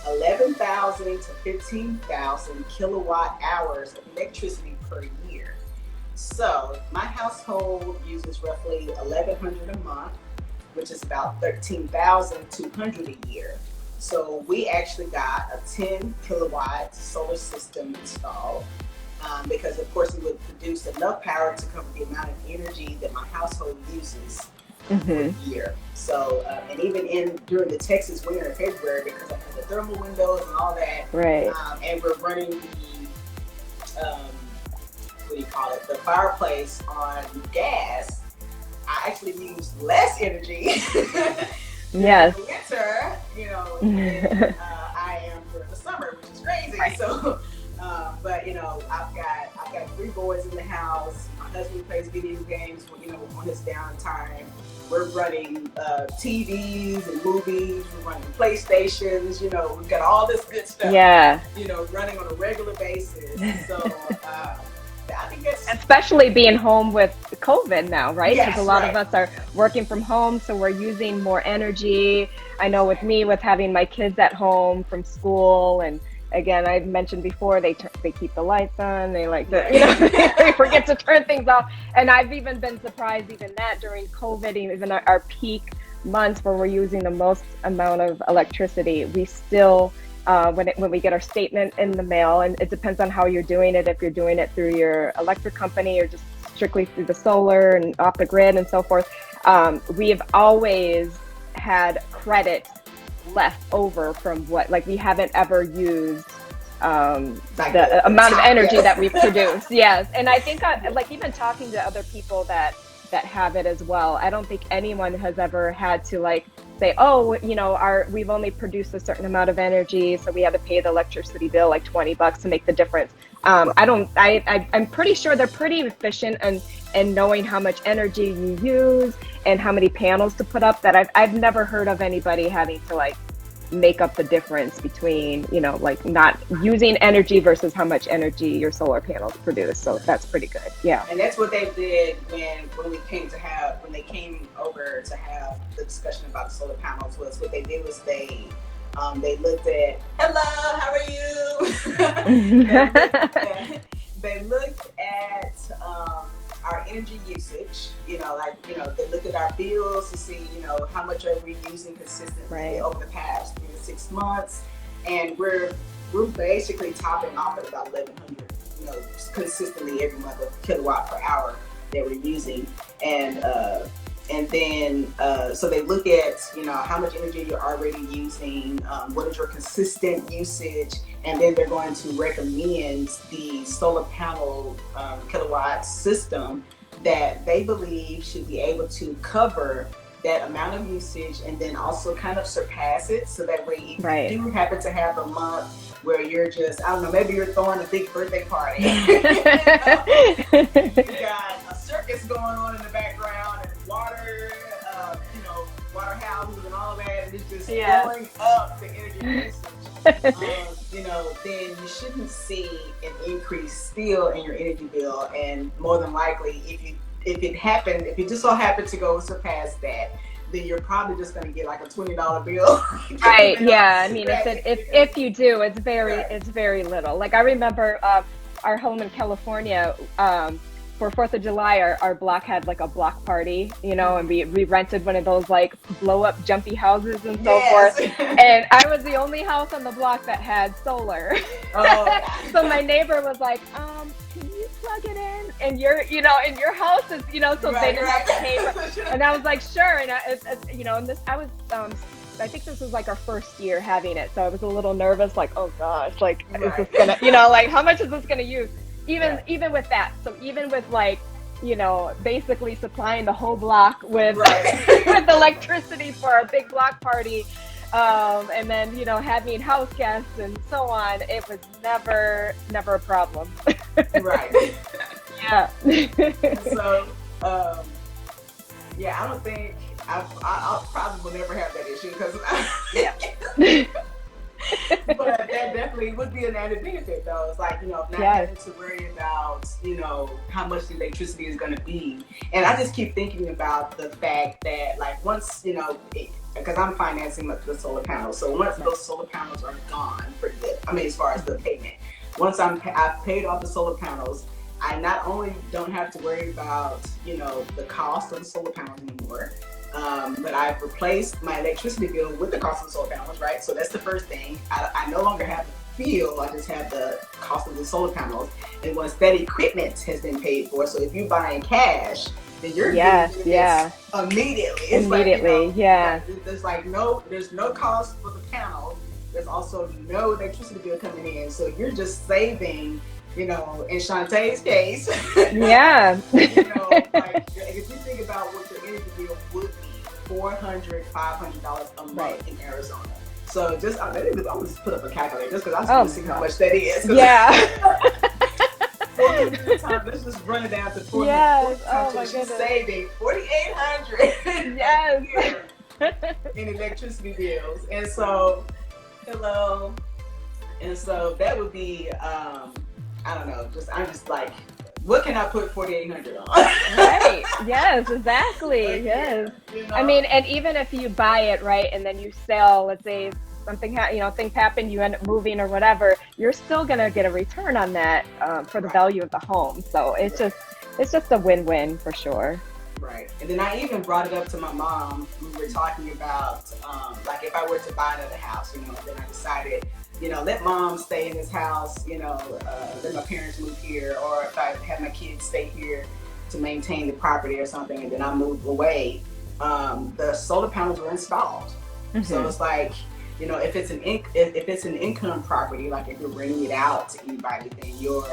11,000 to 15,000 kilowatt hours of electricity per year. So my household uses roughly $1,100 a month, which is about $13,200 a year. So we actually got a 10 kilowatt solar system installed because of course it would produce enough power to cover the amount of energy that my household uses for a year. So and even during the Texas winter in February, because I have the thermal windows and all that, right? And we're running the fireplace on gas, I actually use less energy yes. in the winter, than I am during the summer, which is crazy. Right. So, but I've got 3 boys in the house. My husband plays video games, on his downtime. We're running TVs and movies. We're running PlayStations. We've got all this good stuff. Yeah. Running on a regular basis. So. I think that's especially being home with COVID now, right? Because yes, a lot of us are working from home, so we're using more energy. I know with me, with having my kids at home from school, and again, I've mentioned before, they keep the lights on. They like to, they forget to turn things off. And I've even been surprised, even that during COVID, even our peak months where we're using the most amount of electricity, we still. When we get our statement in the mail, and it depends on how you're doing it, if you're doing it through your electric company or just strictly through the solar and off the grid and so forth, we have always had credit left over from we haven't ever used the amount of energy that we produce. Yes. And I think even talking to other people that have it as well, I don't think anyone has ever had to say, oh, we've only produced a certain amount of energy, so we had to pay the electricity bill like $20 to make the difference. I'm pretty sure they're pretty efficient in knowing how much energy you use and how many panels to put up, that I've never heard of anybody having to make up the difference between, not using energy versus how much energy your solar panels produce. So that's pretty good. Yeah. And that's what they did when they came over to have the discussion about the solar panels. Was what they did was they looked at, hello, how are you? They looked at our energy usage, they look at our bills to see, how much are we using consistently over the past 3 to 6 months, and we're basically topping off at about 1,100, consistently every month of kilowatt per hour that we're using, and then so they look at how much energy you're already using, what is your consistent usage, and then they're going to recommend the solar panel kilowatt system that they believe should be able to cover that amount of usage and then also kind of surpass it, so that way if you do happen to have a month where you're just, I don't know, maybe you're throwing a big birthday party. You got a circus going on in the background and water, water houses and all of that, and it's just blowing up the energy usage. then you shouldn't see an increase still in your energy bill. And more than likely, if it just so happened to go surpass that, then you're probably just going to get like a $20 bill. Right. Yeah. I mean, Because if you do, right, it's very little. Like I remember our home in California, for 4th of July, our block had like a block party, you know, and we rented one of those like blow up jumpy houses and so forth. yes. And I was the only house on the block that had solar. Oh So my neighbor was like, can you plug it in? And in your house is, so they right, didn't have to pay right. for. And I was like, sure. And and this, I think this was like our first year having it, so I was a little nervous, like, oh gosh, like, is this gonna, like, how much is this gonna use? Even with that, so even with like, basically supplying the whole block with Right. with electricity for a big block party, and then having house guests and so on, it was never a problem. Right. Yeah. So, yeah, I don't think I'll probably will never have that issue because, Yeah. but that definitely would be an added benefit though. It's like, not having to worry about, how much the electricity is going to be. And I just keep thinking about the fact that like once, because I'm financing the solar panels. So once those solar panels are gone for good, I mean, as far as the payment, once I've paid off the solar panels, I not only don't have to worry about, the cost of the solar panels anymore, but I've replaced my electricity bill with the cost of the solar panels, right? So that's the first thing. I no longer have the bill, I just have the cost of the solar panels. And once that equipment has been paid for, so if you buy in cash, then you're getting this immediately. It's immediately, there's no cost for the panel. There's also no electricity bill coming in. So you're just saving, in Shontay's case. Yeah. Like if you think about what your energy bill would be, $400, $500 a month in Arizona. So just I'm gonna just put up a calculator just because I just want to see how much that is. Yeah. 400 times, let's just run it down to 400. Yes. Oh my She's goodness. saving $4,800 Yes. a year in electricity bills, and so that would be I don't know. I'm just like, what can I put $4,800 on? Right. Yes, exactly. Like, yes. yeah, I mean, and even if you buy it, right, and then you sell, let's say something, things happen, you end up moving or whatever, you're still going to get a return on that for the value of the home. So it's just a win-win for sure. Right. And then I even brought it up to my mom. We were talking about, like if I were to buy another house, then I decided, let mom stay in this house, let my parents move here, or if I have my kids stay here to maintain the property or something, and then I move away, the solar panels were installed. Mm-hmm. So it's like, if it's an income property, like if you're renting it out to anybody, then your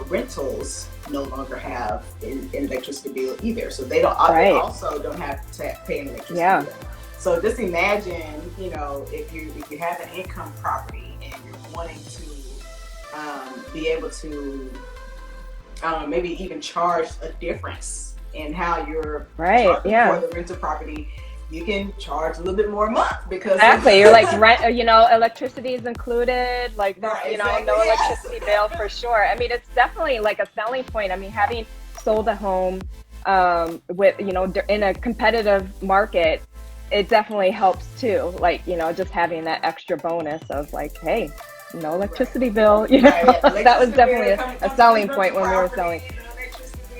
rentals no longer have an electricity bill either. So they also don't have to pay an electricity bill. So just imagine, if you have an income property and you're wanting to be able to maybe even charge a difference in how you're charging for the rental property, you can charge a little bit more a month because you're like rent, electricity is included, like no electricity bill for sure. I mean, it's definitely like a selling point. I mean, having sold a home with in a competitive market, it definitely helps too. Like just having that extra bonus of like, hey, electricity bill. That was definitely a selling point when we were selling.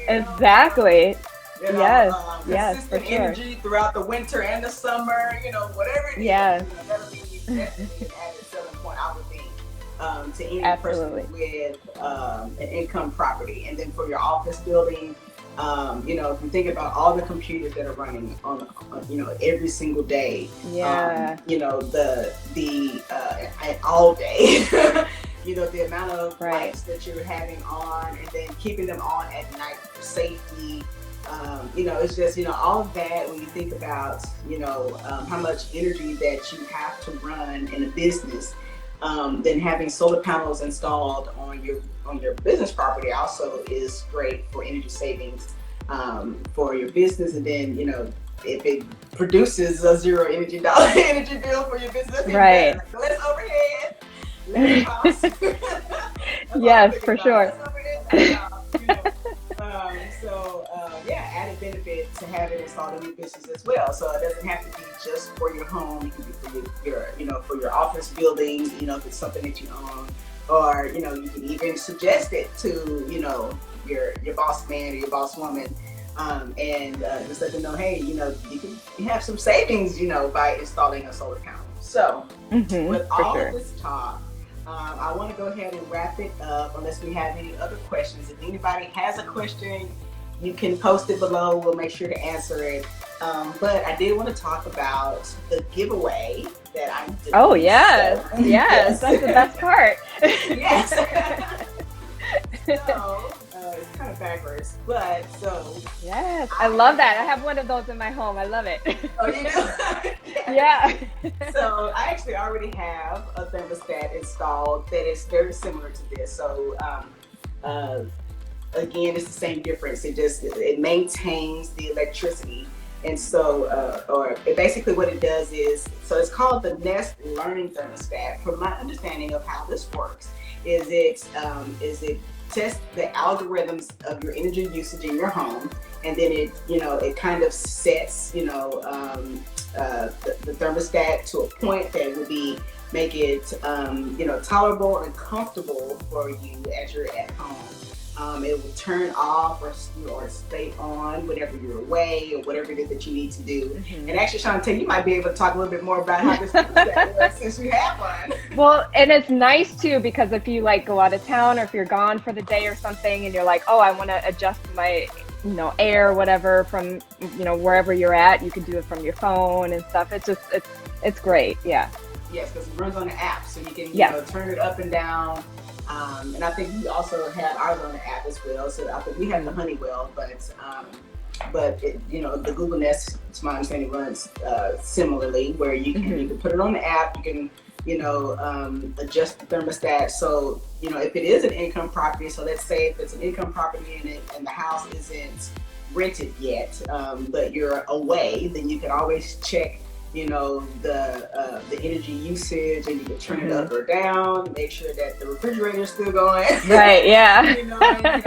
Exactly. Yes, for sure. Energy throughout the winter and the summer, whatever it is. That'll be definitely an added selling point, I would think, to any person with an income property. And then for your office building, if you think about all the computers that are running on every single day, all day, the amount of lights that you're having on, and then keeping them on at night for safety. It's just, all of that when you think about, how much energy that you have to run in a business, then having solar panels installed on your business property also is great for energy savings for your business. And then, if it produces a $0 energy bill for your business, right? Less overhead, less cost. Yes, for sure. Yeah, added benefit to have it installed in your business as well. So it doesn't have to be just for your home. It can be for for your office building. If it's something that you own, or you can even suggest it to your boss man or your boss woman. And just let them know, hey, you can have some savings, by installing a solar panel. So, with all of this talk, I want to go ahead and wrap it up unless we have any other questions. If anybody has a question, you can post it below. We'll make sure to answer it. But I did want to talk about the giveaway that I'm doing. Oh, yes. So, yes, that's the best part. Yes. So, it's kind of backwards, but so. Yes, I love that. I have one of those in my home. I love it. Oh, you do? Yeah. So I actually already have a thermostat installed that is very similar to this. So again, it's the same difference. It maintains the electricity. And so, basically what it does is, so it's called the Nest Learning Thermostat. From my understanding of how this works, is it tests the algorithms of your energy usage in your home, and then it kind of sets, the thermostat to a point that would make it, tolerable and comfortable for you as you're at home. It will turn off or stay on whenever you're away or whatever it is that you need to do. And actually, Shontay, you might be able to talk a little bit more about how this works since you have one. Well, and it's nice too, because if you go out of town or if you're gone for the day or something and you're like, oh, I want to adjust my air or whatever from wherever you're at, you can do it from your phone and stuff. It's great. Yeah. Yes, because it runs on the app, so you can turn it up and down. And I think we also have ours on the app as well. So I think we have the Honeywell, but the Google Nest, to my understanding, runs similarly, where you can put it on the app. You can adjust the thermostat. So if it is an income property, so let's say if it's an income property and the house isn't rented yet, but you're away, then you can always check the energy usage, and you can turn it up or down, make sure that the refrigerator is still going. Right, yeah. And that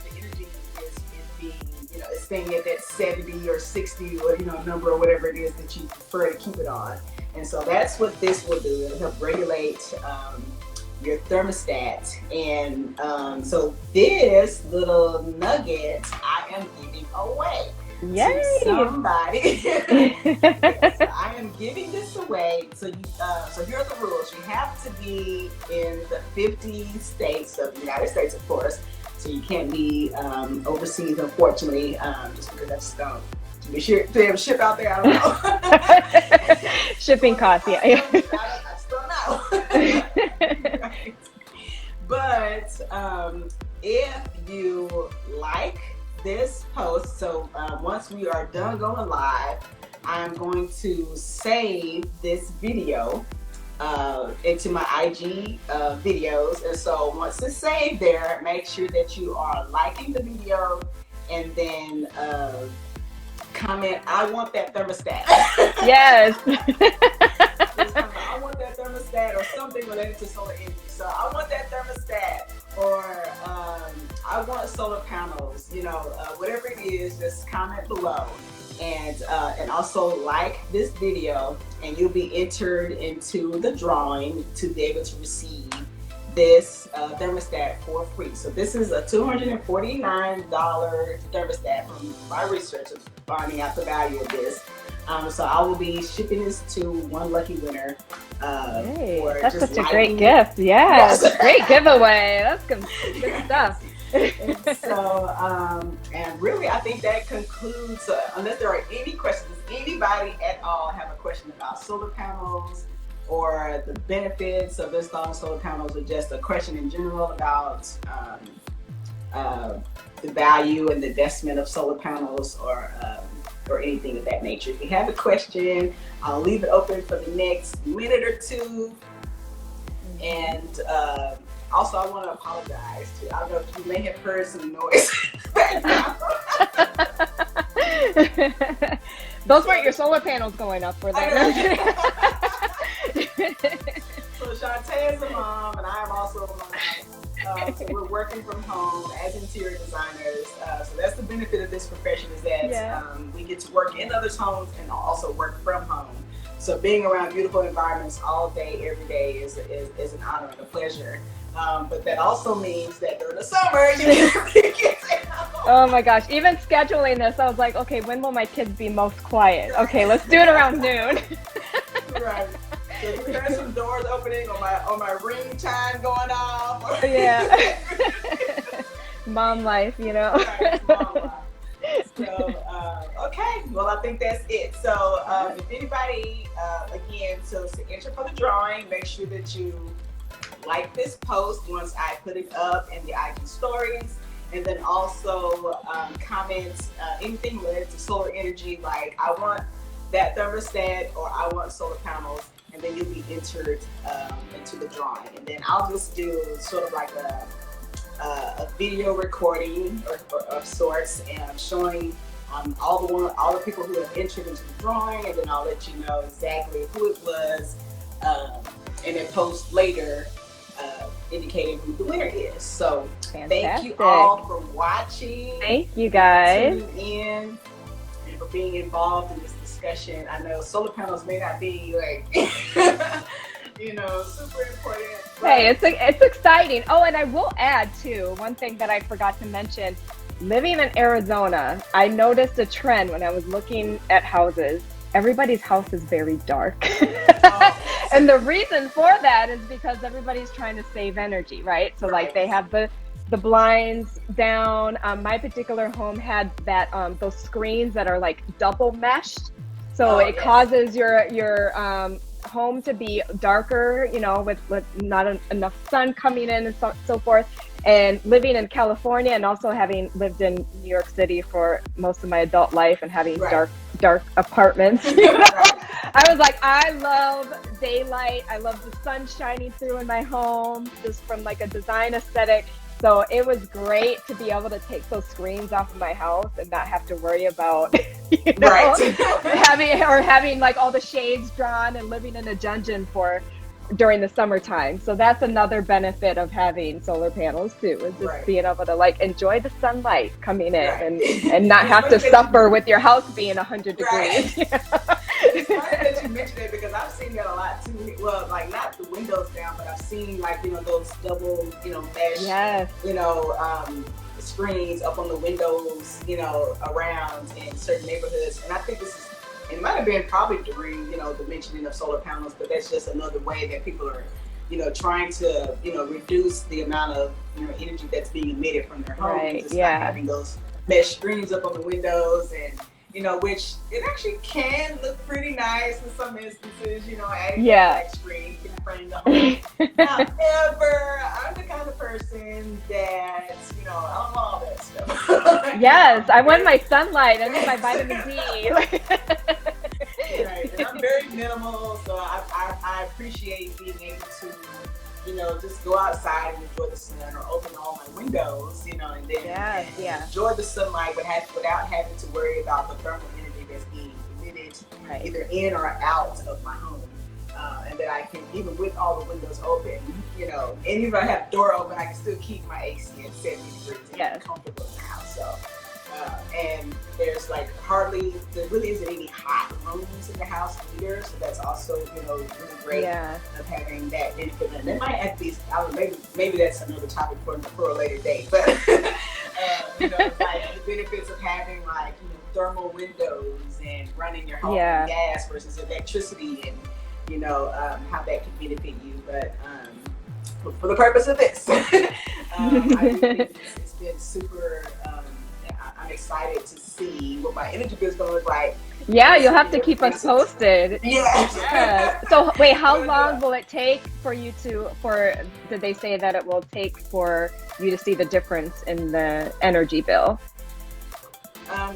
the energy is being, it's staying at that 70 or 60 or number or whatever it is that you prefer to keep it on. And so that's what this will do. It'll help regulate your thermostat. And so this little nugget I am giving away. Yay! To somebody. Yes, so I am giving this away. So here are the rules. You have to be in the 50 states of the United States, of course. So you can't be overseas, unfortunately, just because I just don't. To be sure to have a ship out there, I don't know. Shipping costs, yeah. I just don't know. Right. But if you like this post, so once we are done going live, I'm going to save this video into my IG videos. And so once it's saved there, make sure that you are liking the video and then comment, I want that thermostat. Yes. I want that thermostat, or something related to solar energy. So I want that thermostat, or I want solar panels, whatever it is, just comment below. And also like this video, and you'll be entered into the drawing to be able to receive this thermostat for free. So this is a $249 thermostat from my research of finding out the value of this. So I will be shipping this to one lucky winner. Hey, that's such a great gift. Yes. Great giveaway. That's good stuff. And so, and really, I think that concludes, unless there are any questions, does anybody at all have a question about solar panels or the benefits of installing solar panels, or just a question in general about the value and the investment of solar panels, or anything of that nature? If you have a question, I'll leave it open for the next minute or two. And also, I want to apologize to, I don't know if you may have heard some noise background. Those weren't your solar panels going up, were they? So Shontay is a mom, and I am also a mom. So we're working from home as interior designers. So that's the benefit of this profession is that we get to work in others' homes and also work from home. So being around beautiful environments all day, every day is an honor and a pleasure. But that also means that during the summer, you get Oh my gosh, even scheduling this, I was like, okay, when will my kids be most quiet? Okay, let's do it around noon. Right. So you hear some doors opening or my ring chime going off. Yeah. Mom life, you know. Right, mom life. So, okay, well, I think that's it. So, if anybody, again, so to enter for the drawing, make sure that you like this post once I put it up in the IG stories. And then also comment anything related to solar energy, like I want that thermostat or I want solar panels, and then you'll be entered into the drawing. And then I'll just do sort of like a video recording or of sorts, and I'm showing all the people who have entered into the drawing, and then I'll let you know exactly who it was, and then post later indicating who the winner is. So thank you all for watching. Thank you guys. Tuning in and for being involved in this discussion. I know solar panels may not be like super important. Hey, it's exciting. Oh, and I will add too, one thing that I forgot to mention. Living in Arizona, I noticed a trend when I was looking at houses. Everybody's house is very dark. And the reason for that is because everybody's trying to save energy, right? So like they have the blinds down. My particular home had that those screens that are like double meshed. So it causes your home to be darker, with not enough sun coming in and so forth. And living in California and also having lived in New York City for most of my adult life and having dark apartments, I was like, I love daylight. I love the sun shining through in my home, just from like a design aesthetic. So it was great to be able to take those screens off of my house and not have to worry about, having like all the shades drawn and living in a dungeon during the summertime. So that's another benefit of having solar panels too, is just being able to like enjoy the sunlight coming in and not have to suffer with your house being 100 degrees. It's funny that you mentioned it because I've seen that a lot too. Well, like not the windows down, but I've seen like those double mesh screens up on the windows around in certain neighborhoods. And I think it might have been probably during the mentioning of solar panels, but that's just another way that people are trying to reduce the amount of energy that's being emitted from their homes. Just by having those mesh screens up on the windows, and which it actually can look pretty nice in some instances, adding a black screen can frame the home. However, I'm the kind of person that, I don't want all that stuff. Yes, I want my sunlight. I need my vitamin D. And I'm very minimal, so I appreciate being able to, just go outside and enjoy the sun, or open all my windows, and then enjoy the sunlight, but without having to worry about the thermal energy that's being emitted either in or out of my home. And that I can, even with all the windows open, and even if I have the door open, I can still keep my AC at 70 degrees and be comfortable in the house. So, and there's there really isn't any hot rooms in the house either. So that's also, really great of having that benefit. And that might at least, maybe that's another topic for a later date. But, the benefits of having thermal windows and running your home on gas versus electricity, and how that can benefit you. But for the purpose of this, I do think it's been super. I'm excited to see what my energy bill is going to look like. Yeah, you'll have to keep us posted. Yeah. So wait, how long will it take for you did they say that it will take for you to see the difference in the energy bill?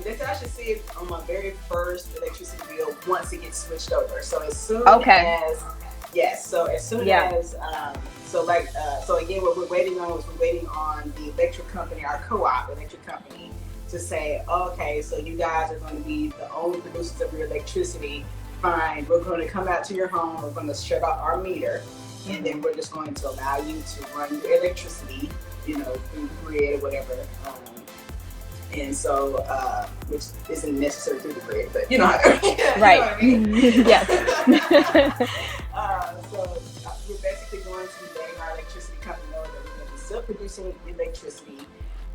They said I should see it on my very first electricity bill once it gets switched over. So as soon as, so again, what we're waiting on is the electric company, our co-op electric company, to say, okay, so you guys are going to be the only producers of your electricity. Fine, we're going to come out to your home. We're going to shut off our meter, and then we're just going to allow you to run your electricity, through grid or whatever. And so, which isn't necessary through the grid, but you know how right. know what I mean? Yes. So we're basically going to be letting our electricity company know that we're going to be still producing electricity,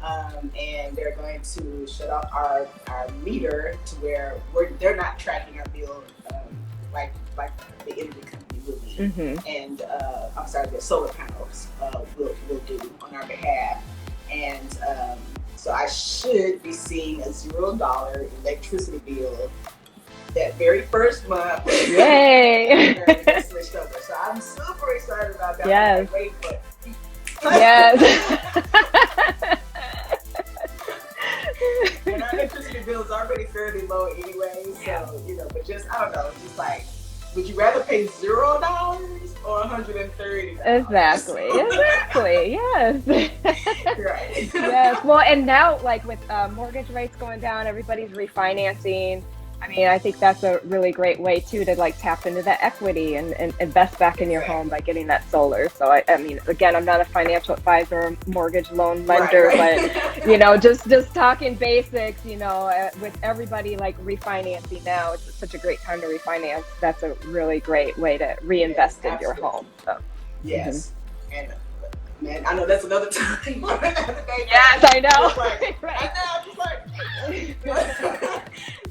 and they're going to shut off our meter to where they're not tracking our bill like the energy company will be, and I'm sorry, the solar panels will do on our behalf, and so I should be seeing a $0 electricity bill that very first month. Yay! Switched over. So I'm super excited about that. Yes. I'm like, wait, but yes. And our electricity bill is already fairly low anyway. So, but just, I don't know, just like, would you rather pay $0 or $130? Exactly. Yes. Right. Yes. Well, and now, like with mortgage rates going down, everybody's refinancing. I mean, I think that's a really great way too to like tap into that equity and invest back in your home by getting that solar. So I mean, again, I'm not a financial advisor or mortgage loan lender, right. but just talking basics, with everybody like refinancing now, it's such a great time to refinance. That's a really great way to reinvest in your home. So. Yes. And man, I know that's another time. Yes, I know. Like, right. I know, just like,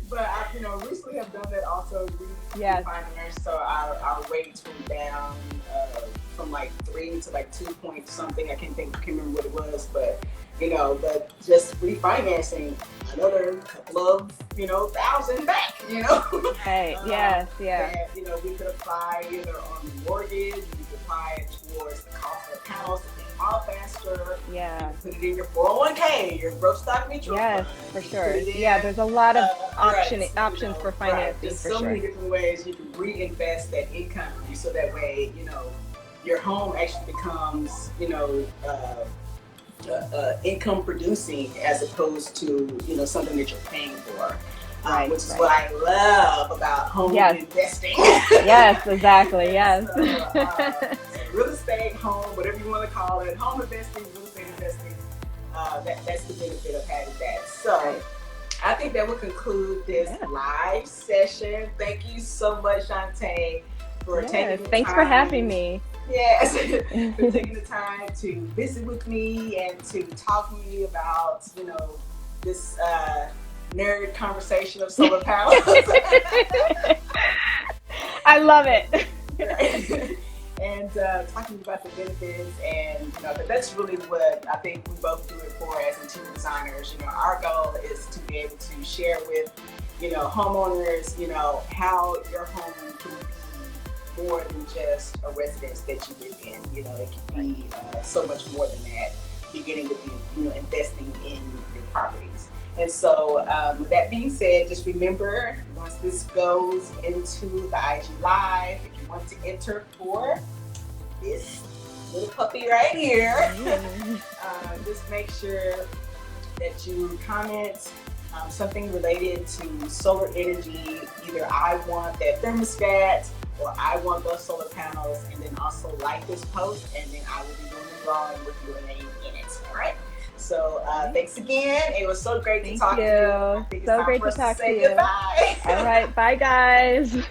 but I, recently have done that also. Refinance, so our rates went down from like 3 to like 2 point something. I can't remember what it was, but but just refinancing another couple of thousand back. Right. Yes. Yeah. That, we could apply either on the mortgage, we could apply it towards the cost of the panels to pay them off faster. Yeah. Put it in your 401k, your growth stock mutual fund. Yes, for sure. Yeah, there's a lot of options for financing. There's for so sure. many different ways you can reinvest that income, so that way your home actually becomes income producing as opposed to something that you're paying for. Which is what I love about home investing. Yes, exactly. Yes. So, real estate, home, whatever you want to call it, home investing, real estate investing. That's the benefit of having that. So I think that will conclude this live session. Thank you so much, Shontay, for taking the time. Thanks for having me. Yes, for taking the time to visit with me and to talk to me about, this nerd conversation of solar panels. I love it. And talking about the benefits, and that's really what I think we both do it for as interior designers. Our goal is to be able to share with homeowners how your home can be more than just a residence that you live in. It can be so much more than that, beginning with investing in your properties. And so with that being said, just remember, once this goes into the IG Live, if you want to enter for this little puppy right here, just make sure that you comment something related to solar energy. Either I want that thermostat or I want those solar panels, and then also like this post, and then I will be doing a drawing with your name in it. All right. So thanks again. It was so great to talk to you. So great to talk to you. Goodbye. All right. Bye, guys.